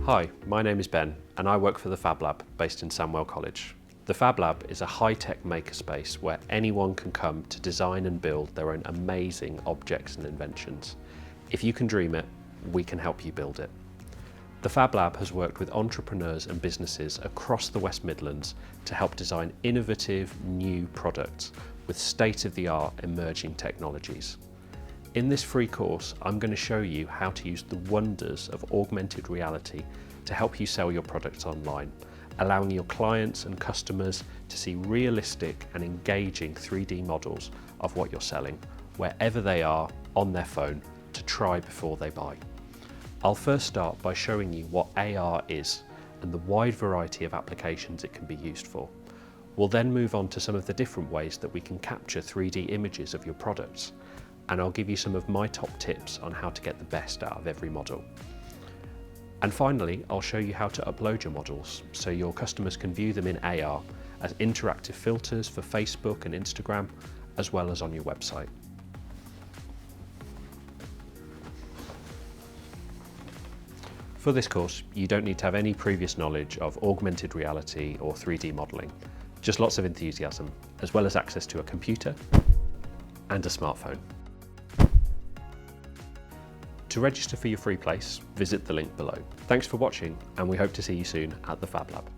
Hi, my name is Ben and I work for the Fab Lab based in Sandwell College. The Fab Lab is a high-tech makerspace where anyone can come to design and build their own amazing objects and inventions. If you can dream it, we can help you build it. The Fab Lab has worked with entrepreneurs and businesses across the West Midlands to help design innovative new products with state-of-the-art emerging technologies. In this free course, I'm going to show you how to use the wonders of augmented reality to help you sell your products online, allowing your clients and customers to see realistic and engaging 3D models of what you're selling, wherever they are on their phone, to try before they buy. I'll first start by showing you what AR is and the wide variety of applications it can be used for. We'll then move on to some of the different ways that we can capture 3D images of your products, and I'll give you some of my top tips on how to get the best out of every model. And finally, I'll show you how to upload your models so your customers can view them in AR as interactive filters for Facebook and Instagram, as well as on your website. For this course, you don't need to have any previous knowledge of augmented reality or 3D modelling, just lots of enthusiasm, as well as access to a computer and a smartphone. To register for your free place, visit the link below. Thanks for watching, and we hope to see you soon at the Fab Lab.